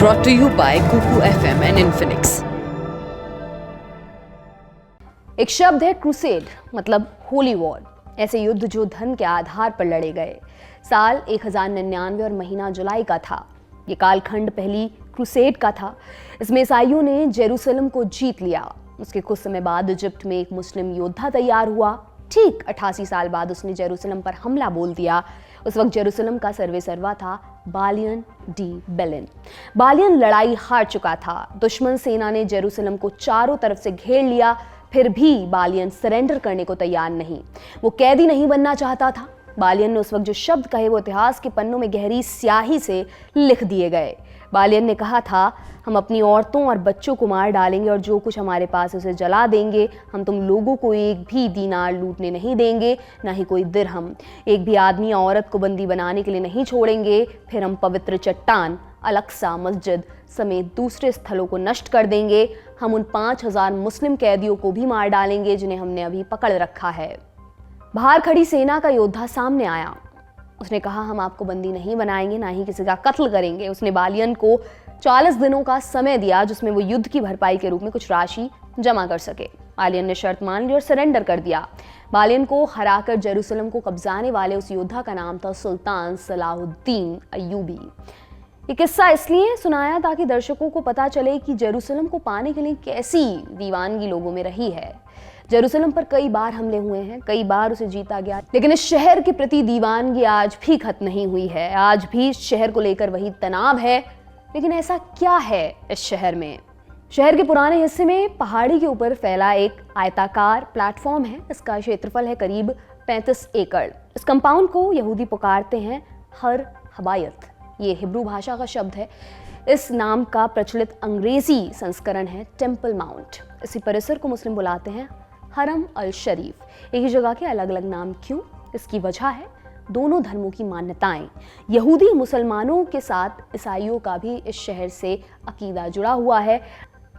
brought to you by Kuku FM and Infinix. एक शब्द है क्रूसेड, मतलब होली वॉर। ऐसे युद्ध जो धर्म के आधार पर लड़े गए। साल 1099 और महीना जुलाई का था। ये कालखंड पहली क्रूसेड का था। इसमें ईसाइयों ने जेरूसलम को जीत लिया। उसके कुछ समय बाद इजिप्ट में एक मुस्लिम योद्धा तैयार हुआ। ठीक 88 साल बाद उसने जेरूसलम पर हमला बोल दिया। उस वक्त जेरूसलम का सर्वेसर्वा था बालियन डी बेलिन। बालियन लड़ाई हार चुका था। दुश्मन सेना ने जेरूसलम को चारों तरफ से घेर लिया। फिर भी बालियन सरेंडर करने को तैयार नहीं। वो कैदी नहीं बनना चाहता था। बालियन ने उस वक्त जो शब्द कहे वो इतिहास के पन्नों में गहरी स्याही से लिख दिए गए। बालियन ने कहा था, हम अपनी औरतों और बच्चों को मार डालेंगे और जो कुछ हमारे पास उसे जला देंगे। हम तुम लोगों को एक भी दीनार लूटने नहीं देंगे, ना ही कोई दिरहम। एक भी आदमी या औरत को बंदी बनाने के लिए नहीं छोड़ेंगे। फिर हम पवित्र चट्टान, अल-अक्सा मस्जिद समेत दूसरे स्थलों को नष्ट कर देंगे। हम उन 5000 मुस्लिम कैदियों को भी मार डालेंगे जिन्हें हमने अभी पकड़ रखा है। बाहर खड़ी सेना का योद्धा सामने आया। उसने कहा, हम आपको बंदी नहीं बनाएंगे, ना ही किसी का कत्ल करेंगे। उसने बालियन को 40 दिनों का समय दिया जिसमें वो युद्ध की भरपाई के रूप में कुछ राशि जमा कर सके। बालियन ने शर्त मान ली और सरेंडर कर दिया। बालियन को हराकर जेरूसलम को कब्जाने वाले उस योद्धा का नाम था सुल्तान सलाहुद्दीन अय्यूबी। ये किस्सा इसलिए सुनाया ताकि दर्शकों को पता चले कि जेरूसलम को पाने के लिए कैसी दीवानगी लोगों में रही है। जेरूसलम पर कई बार हमले हुए हैं, कई बार उसे जीता गया, लेकिन इस शहर के प्रति दीवानगी आज भी खत्म नहीं हुई है। आज भी इस शहर को लेकर वही तनाव है। लेकिन ऐसा क्या है इस शहर में? शहर के पुराने हिस्से में पहाड़ी के ऊपर फैला एक आयताकार प्लेटफॉर्म है। इसका क्षेत्रफल है करीब 35 एकड़। इस कंपाउंड को यहूदी पुकारते हैं हर हबायत। ये हिब्रू भाषा का शब्द है। इस नाम का प्रचलित अंग्रेजी संस्करण है टेम्पल माउंट। इसी परिसर को मुस्लिम बुलाते हैं हरम अल शरीफ। एक ही जगह के अलग अलग नाम क्यों? इसकी वजह है दोनों धर्मों की मान्यताएं। यहूदी मुसलमानों के साथ ईसाइयों का भी इस शहर से अकीदा जुड़ा हुआ है।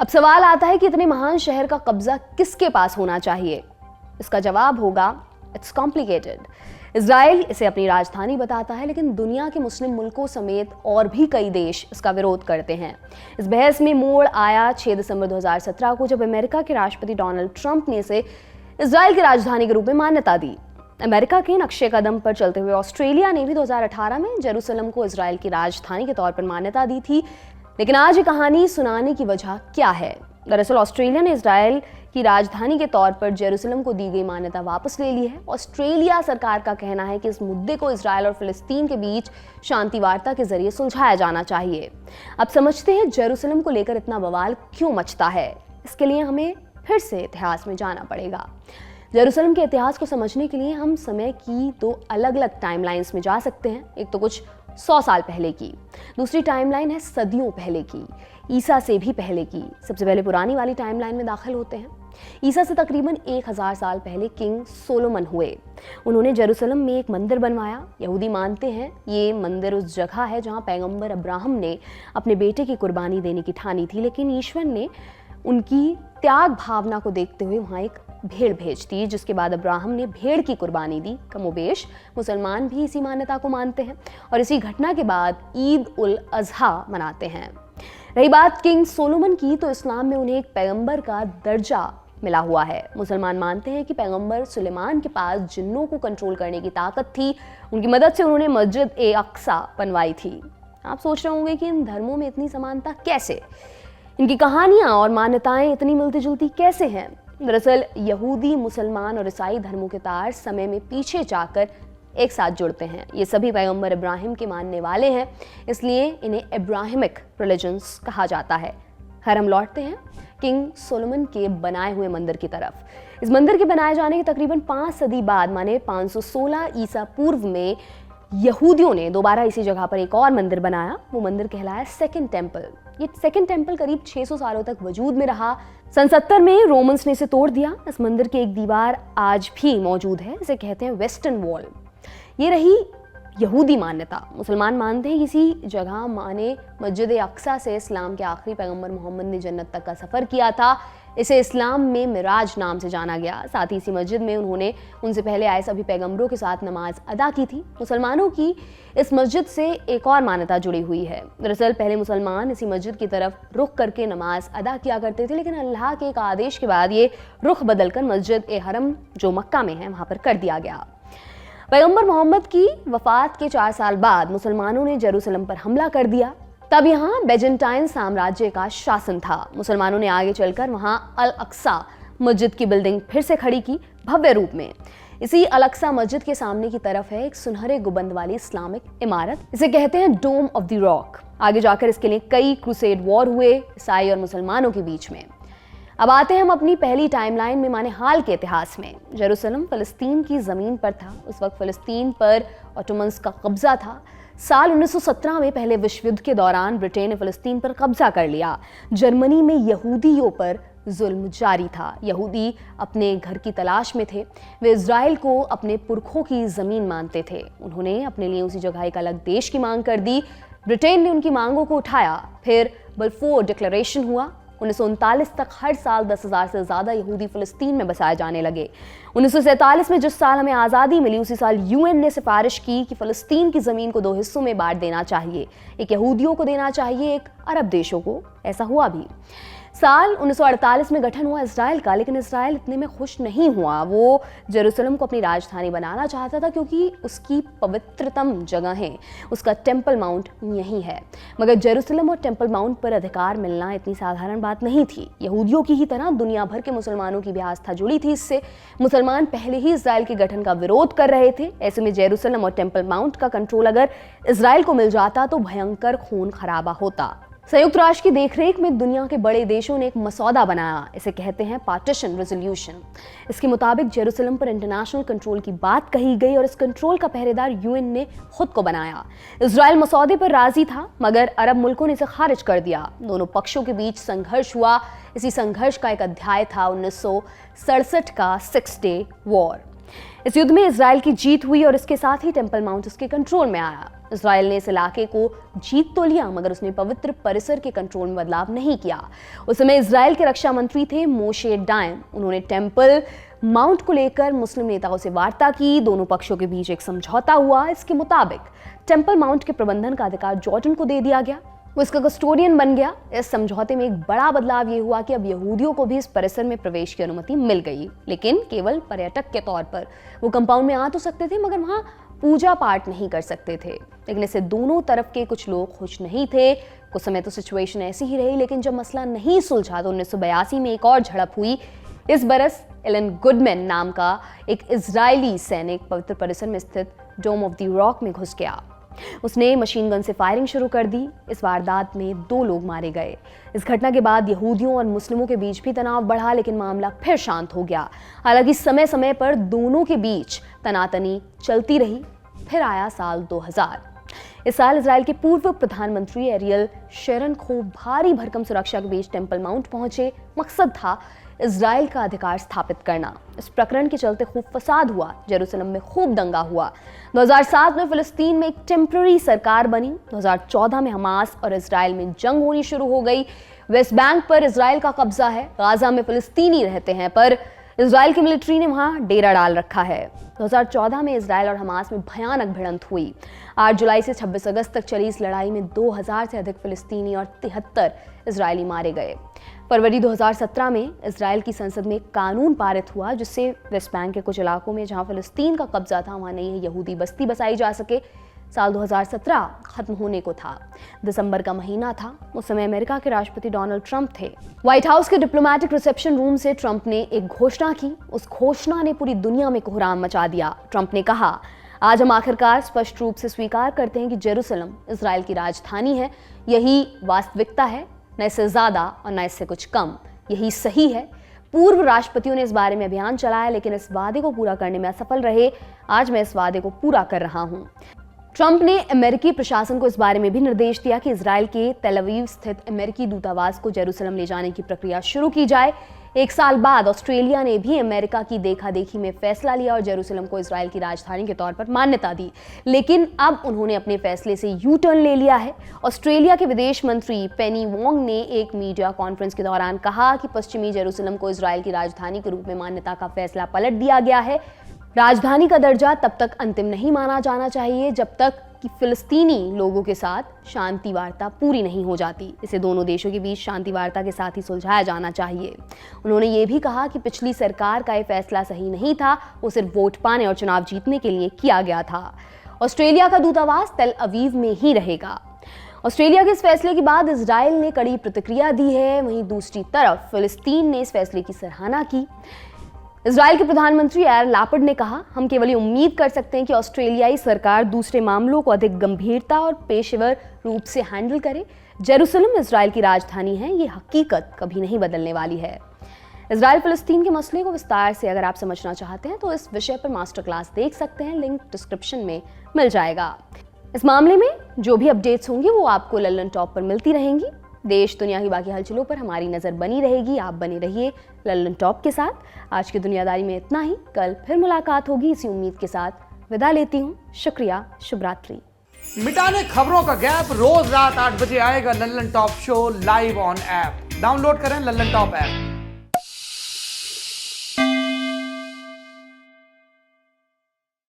अब सवाल आता है कि इतने महान शहर का कब्जा किसके पास होना चाहिए? इसका जवाब होगा, इट्स कॉम्प्लिकेटेड। इजराइल इसे अपनी राजधानी बताता है, लेकिन दुनिया के मुस्लिम मुल्कों समेत और भी कई देश इसका विरोध करते हैं। इस बहस में मोड़ आया 6 दिसंबर 2017 को, जब अमेरिका के राष्ट्रपति डोनाल्ड ट्रंप ने इसे इजराइल की राजधानी के रूप में मान्यता दी। अमेरिका के नक्शे कदम पर चलते हुए ऑस्ट्रेलिया ने भी 2018 में जेरूसलम को इजराइल की राजधानी के तौर पर मान्यता दी थी। लेकिन आज ये कहानी सुनाने की वजह क्या है? दरअसल ऑस्ट्रेलिया ने इजराइल की राजधानी के तौर पर जेरूसलम को दी गई मान्यता वापस ले ली है। ऑस्ट्रेलिया सरकार का कहना है कि इस मुद्दे को इजराइल और फिलिस्तीन के बीच शांति वार्ता के जरिए सुलझाया जाना चाहिए। अब समझते हैं जेरूसलम को लेकर इतना बवाल क्यों मचता है। इसके लिए हमें फिर से इतिहास में जाना पड़ेगा। जेरूसलम के इतिहास को समझने के लिए हम समय की 2 अलग अलग टाइमलाइंस में जा सकते हैं। एक तो कुछ 100 साल पहले की, दूसरी टाइमलाइन है सदियों पहले की, ईसा से भी पहले की। सबसे पहले पुरानी वाली टाइमलाइन में दाखिल होते हैं। ईसा से तकरीबन 1000 साल पहले किंग सोलोमन हुए। उन्होंने जेरूसलम में एक मंदिर बनवाया। यहूदी मानते हैं ये मंदिर उस जगह है जहां पैगंबर अब्राहम ने अपने बेटे की कुर्बानी देने की ठानी थी, लेकिन ईश्वर ने उनकी त्याग भावना को देखते हुए वहां एक भेड़ भेज दी, जिसके बाद अब्राहम ने भेड़ की कुर्बानी दी। कमोबेश मुसलमान भी इसी मान्यता को मानते हैं और इसी घटना के बाद ईद उल अजहा मनाते हैं। रही बात किंग सोलोमन की, तो इस्लाम में उन्हें एक पैगंबर का दर्जा मिला हुआ है। मुसलमान मानते हैं कि पैगंबर सुलेमान के पास जिन्नों को कंट्रोल करने की ताकत थी। उनकी मदद से उन्होंने मस्जिद ए अक्सा बनवाई थी। आप सोच रहे होंगे कि इन धर्मों में इतनी समानता कैसे? इनकी कहानियां और मान्यताएं इतनी मिलती जुलती कैसे हैं? दरअसल यहूदी, मुसलमान और ईसाई धर्मों के तार समय में पीछे जाकर एक साथ जुड़ते हैं। ये सभी पैगंबर इब्राहिम के मानने वाले हैं, इसलिए इन्हें इब्राहिमिक रिलीजन्स कहा जाता है। खैर, हम लौटते हैं किंग सोलोमन के बनाए हुए मंदिर की तरफ। इस मंदिर के बनाए जाने के तकरीबन 5 सदी बाद, माने 516 ईसा पूर्व में, यहूदियों ने दोबारा इसी जगह पर एक और मंदिर बनाया। वो मंदिर कहलाया सेकंड टेम्पल। ये सेकंड टेम्पल करीब 600 सालों तक वजूद में रहा। सन 70 में रोमन्स ने इसे तोड़ दिया। इस मंदिर की एक दीवार आज भी मौजूद है, इसे कहते हैं वेस्टर्न वॉल। ये रही यहूदी मान्यता। मुसलमान मानते हैं किसी जगह माने मस्जिद अक्सा से इस्लाम के आखिरी पैगंबर मोहम्मद ने जन्नत तक का सफ़र किया था। इसे इस्लाम में मिराज नाम से जाना गया। साथ ही इसी मस्जिद में उन्होंने उनसे पहले आए सभी पैगंबरों के साथ नमाज अदा की थी। मुसलमानों की इस मस्जिद से एक और मान्यता जुड़ी हुई है। दरअसल पहले मुसलमान इसी मस्जिद की तरफ रुख करके नमाज अदा किया करते थे, लेकिन अल्लाह के एक आदेश के बाद ये रुख बदलकर मस्जिद ए हरम जो मक्का में है वहाँ पर कर दिया गया। पैगंबर मोहम्मद की वफात के 4 साल बाद मुसलमानों ने जेरूसलम पर हमला कर दिया। तब यहाँ बेजेंटाइन साम्राज्य का शासन था। मुसलमानों ने आगे चलकर वहाँ अल अक्सा मस्जिद की बिल्डिंग फिर से खड़ी की भव्य रूप में। इसी अल अक्सा मस्जिद के सामने की तरफ है एक सुनहरे गुंबद वाली इस्लामिक इमारत, इसे कहते हैं डोम ऑफ द रॉक। आगे जाकर इसके लिए कई क्रूसेड वॉर हुए ईसाई और मुसलमानों के बीच में। अब आते हैं हम अपनी पहली टाइमलाइन में माने हाल के इतिहास में। जेरूसलम फिलिस्तीन की जमीन पर था। उस वक्त फिलिस्तीन पर ऑटोमन्स का कब्जा था। साल 1917 में पहले विश्व युद्ध के दौरान ब्रिटेन ने फिलिस्तीन पर कब्जा कर लिया। जर्मनी में यहूदियों पर जुल्म जारी था। यहूदी अपने घर की तलाश में थे। वे इजराइल को अपने पुरखों की ज़मीन मानते थे। उन्होंने अपने लिए उसी जगह एक अलग देश की मांग कर दी। ब्रिटेन ने उनकी मांगों को उठाया। फिर बल्फोर डिक्लेरेशन हुआ। 1939 तक हर साल 10,000 से ज़्यादा यहूदी फिलिस्तीन में बसाए जाने लगे। 1947 में जिस साल हमें आज़ादी मिली उसी साल यूएन ने सिफारिश की कि फ़लस्तीन की ज़मीन को 2 हिस्सों में बांट देना चाहिए, एक यहूदियों को देना चाहिए, एक अरब देशों को। ऐसा हुआ भी। साल 1948 में गठन हुआ इसराइल का, लेकिन इसराइल इतने में खुश नहीं हुआ। वो जेरूसलम को अपनी राजधानी बनाना चाहता था क्योंकि उसकी पवित्रतम जगह है, उसका टेम्पल माउंट यहीं है। मगर जेरूसलम और टेम्पल माउंट पर अधिकार मिलना इतनी साधारण बात नहीं थी। यहूदियों की ही तरह दुनिया भर के मुसलमानों की भी आस्था जुड़ी थी इससे। मुसलमान पहले ही इसराइल के गठन का विरोध कर रहे थे। ऐसे में जेरूसलम और टेम्पल माउंट का कंट्रोल अगर इसराइल को मिल जाता तो भयंकर खून खराबा होता। संयुक्त राष्ट्र की देखरेख में दुनिया के बड़े देशों ने एक मसौदा बनाया। इसे कहते हैं पार्टीशन रेजोल्यूशन। इसके मुताबिक जेरूसलम पर इंटरनेशनल कंट्रोल की बात कही गई और इस कंट्रोल का पहरेदार यूएन ने खुद को बनाया। इजराइल मसौदे पर राजी था, मगर अरब मुल्कों ने इसे खारिज कर दिया। दोनों पक्षों के बीच संघर्ष हुआ। इसी संघर्ष का एक अध्याय था 1967 का 6 डे वॉर। इस युद्ध में इजराइल की जीत हुई और इसके साथ ही टेम्पल माउंट उसके कंट्रोल में आया। इजराइल ने इस इलाके को जीत तो लिया, मगर उसने पवित्र परिसर के कंट्रोल में बदलाव नहीं किया। उस समय इजराइल के रक्षा मंत्री थे मोशे डायन। उन्होंने टेम्पल माउंट को लेकर मुस्लिम नेताओं से वार्ता की। दोनों पक्षों के बीच एक समझौता हुआ। इसके मुताबिक टेम्पल माउंट के प्रबंधन का अधिकार जॉर्डन को दे दिया गया। वो इसका कस्टोडियन बन गया। इस समझौते में एक बड़ा बदलाव ये हुआ कि अब यहूदियों को भी इस परिसर में प्रवेश की अनुमति मिल गई, लेकिन केवल पर्यटक के तौर पर। वो कंपाउंड में आ तो सकते थे, मगर वहाँ पूजा पाठ नहीं कर सकते थे। लेकिन इससे दोनों तरफ के कुछ लोग खुश नहीं थे। कुछ समय तो सिचुएशन ऐसी ही रही, लेकिन जब मसला नहीं सुलझा तो 1982 में एक और झड़प हुई। इस बरस एलन गुडमैन नाम का एक इजरायली सैनिक पवित्र परिसर में स्थित डोम ऑफ द रॉक में घुस गया। उसने मशीन गन से फायरिंग शुरू कर दी। इस वारदात में 2 लोग मारे गए। इस घटना के बाद यहूदियों और मुस्लिमों के बीच भी तनाव बढ़ा, लेकिन मामला फिर शांत हो गया। हालांकि समय समय पर दोनों के बीच तनातनी चलती रही। फिर आया साल 2000। इस साल इजराइल के पूर्व प्रधानमंत्री एरियल शेरन खूब भारी भरकम सुरक्षा के बीच टेम्पल माउंट पहुंचे। मकसद था इजराइल का अधिकार स्थापित करना। इस प्रकरण के चलते खूब फसाद हुआ। जेरूसलम में खूब दंगा हुआ। 2007 में फिलिस्तीन में एक टेम्पररी सरकार बनी। 2014 में हमास और इजराइल में जंग होनी शुरू हो गई। वेस्ट बैंक पर इजराइल का कब्जा है। गाजा में फिलिस्तीनी रहते हैं, पर इजराइल की मिलिट्री ने वहां डेरा डाल रखा है। 2014 में इजराइल और हमास में भयानक भिड़ंत हुई। 8 जुलाई से 26 अगस्त तक चली इस लड़ाई में 2000 से अधिक फिलिस्तीनी और 73 इजरायली मारे गए। फरवरी 2017 में इजराइल की संसद में एक कानून पारित हुआ जिससे वेस्ट बैंक के कुछ इलाकों में जहां फिलिस्तीन का कब्जा था वहां नई यहूदी बस्ती बसाई जा सके। साल 2017 खत्म होने को था। दिसंबर का महीना था। उस समय अमेरिका के राष्ट्रपति डोनाल्ड ट्रंप थे। व्हाइट हाउस के डिप्लोमेटिक रिसेप्शन रूम से ट्रंप ने एक घोषणा की। उस घोषणा ने पूरी दुनिया में कोहराम मचा दिया। ट्रंप ने कहा, आज हम आखिरकार स्पष्ट रूप से स्वीकार करते हैं कि जेरूसलम इजराइल की राजधानी है। यही वास्तविकता है, न इससे ज्यादा और न इससे कुछ कम। यही सही है। पूर्व राष्ट्रपतियों ने इस बारे में अभियान चलाया, लेकिन इस वादे को पूरा करने में असफल रहे। आज मैं इस वादे को पूरा कर रहा हूं। ट्रंप ने अमेरिकी प्रशासन को इस बारे में भी निर्देश दिया कि इजराइल के तेल अवीव स्थित अमेरिकी दूतावास को जेरूसलम ले जाने की प्रक्रिया शुरू की जाए। एक साल बाद ऑस्ट्रेलिया ने भी अमेरिका की देखा देखी में फैसला लिया और जेरूसलम को इजराइल की राजधानी के तौर पर मान्यता दी, लेकिन अब उन्होंने अपने फैसले से यू टर्न ले लिया है। ऑस्ट्रेलिया के विदेश मंत्री पेनी वोंग ने एक मीडिया कॉन्फ्रेंस के दौरान कहा कि पश्चिमी जेरूसलम को इजराइल की राजधानी के रूप में मान्यता का फैसला पलट दिया गया है। राजधानी का दर्जा तब तक अंतिम नहीं माना जाना चाहिए जब तक कि फिलिस्तीनी लोगों के साथ शांति वार्ता पूरी नहीं हो जाती। इसे दोनों देशों के बीच शांति वार्ता के साथ ही सुलझाया जाना चाहिए। उन्होंने ये भी कहा कि पिछली सरकार का ये फैसला सही नहीं था, वो सिर्फ वोट पाने और चुनाव जीतने के लिए किया गया था। ऑस्ट्रेलिया का दूतावास तेल अवीव में ही रहेगा। ऑस्ट्रेलिया के इस फैसले के बाद इजराइल ने कड़ी प्रतिक्रिया दी है। वहीं दूसरी तरफ फिलिस्तीन ने इस फैसले की सराहना की। इजराइल के प्रधानमंत्री यार लैपिड ने कहा, हम केवल ये उम्मीद कर सकते हैं कि ऑस्ट्रेलियाई सरकार दूसरे मामलों को अधिक गंभीरता और पेशेवर रूप से हैंडल करे। जेरूसलम इजराइल की राजधानी है, ये हकीकत कभी नहीं बदलने वाली है। इजराइल फिलिस्तीन के मसले को विस्तार से अगर आप समझना चाहते हैं तो इस विषय पर मास्टर क्लास देख सकते हैं, लिंक डिस्क्रिप्शन में मिल जाएगा। इस मामले में जो भी अपडेट्स होंगी वो आपको लल्लन टॉप पर मिलती रहेंगी। देश दुनिया की बाकी हलचलों पर हमारी नजर बनी रहेगी। आप बने रहिए लल्लन टॉप के साथ। आज की दुनियादारी में इतना ही, कल फिर मुलाकात होगी इसी उम्मीद के साथ विदा लेती हूँ। शुक्रिया, शुभ रात्रि। मिटाने खबरों का गैप रोज रात 8 बजे आएगा Lallan top show live on app. Download करें लल्लन टॉप ऐप।